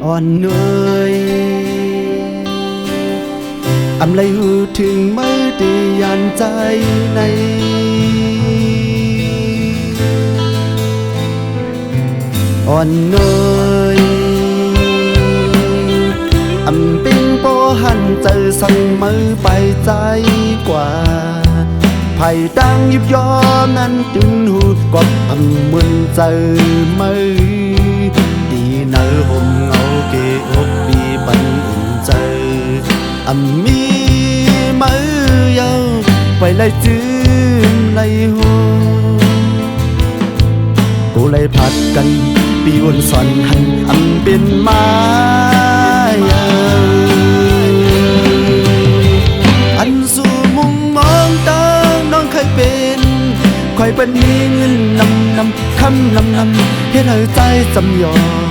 อ่อนเหนื่อยอำไลหูถึงมือตียันใจในอ่อนเหนื่อยอำเป็นโปหันเจอสั่งมือไปใจกว่าไผ่ดังยิบยอมนั้นดึงหูกบอำมึนเจอมือดีเนอผมเงาเกอกบีบันอุ่นเจออำมีมือยาวไปไล่จื้มไล่หูกูไล่ผัดกันปีวนสอนหันอำเป็นไม้อันสู่มุมมองตาน้องเคยเป็นคอยเป็นมีเงินนำคำนำเฮ็ดให้ใจจำยอม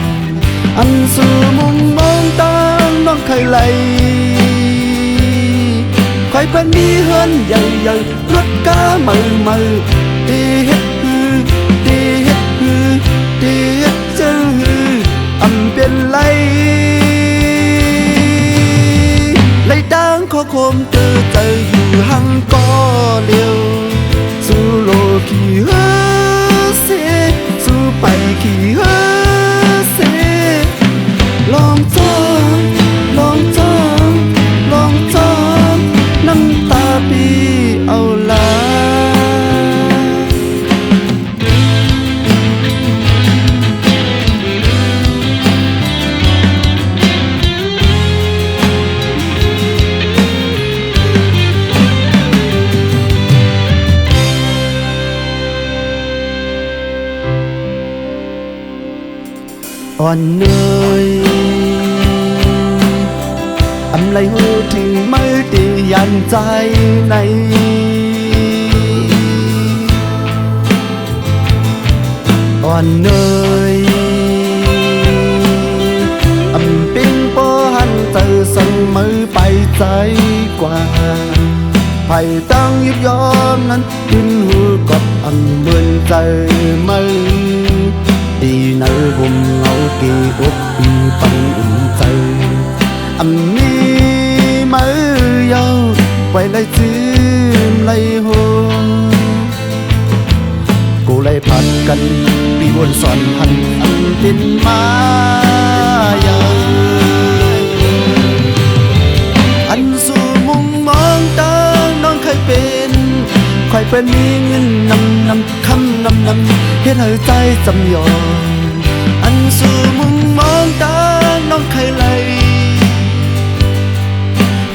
อันสู่มุมมองตาน้องเคยไหลคอยเป็นมีเฮือนใหญ่รถก้ามือดีเฮ็ดดีเฮ็ดดีเฮ็ดจื้ออำเป็นไรดังขอคมเจอใจอยู่หังก็เลี้ยวสู่โลกขี่เฮือเสสู่ไปขี่เฮือเสลองจองน้ำตาปีเอาลาอ่อนเหนื่อยอำไลหูถึงมือตียันใจในอ่อนเหนื่อยอำเป็นโปหันเจอสั่งมือไปใจกว่าไผ่ตั้งยิบยอมนั้นดินหูกบอำเหมือนใจมือดีเนอผมเงาเกอกปีปันอุ่นใจอำมีมือยาวไปไล่จื้มไล่โหกูไล่ผัดกันปีวนสอนหันอำเป็นมายาอันสู่มุมมองตาน้องเคยเป็นคอยเป็นมีเงินนำคำนำเฮ็ดให้ใจจำยอมอันสู่มุมมองตาน้องเคยไหล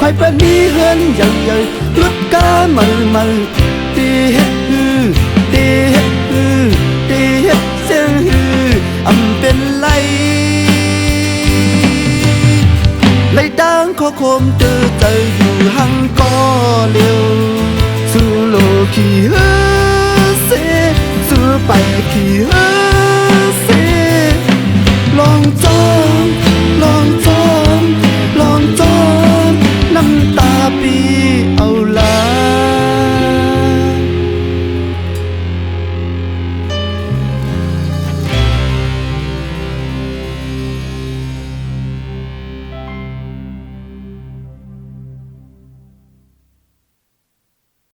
คอยเป็นมีเฮือนใหญ่รถก้ามือดีเฮ็ดดีเฮ็ดดีเฮ็ดจื้ออำเป็นไรดังขอคมเจอใจอยู่หังก็เลี้ยวสู่โลกขี่เฮือเสสู่ไปขี่เฮือ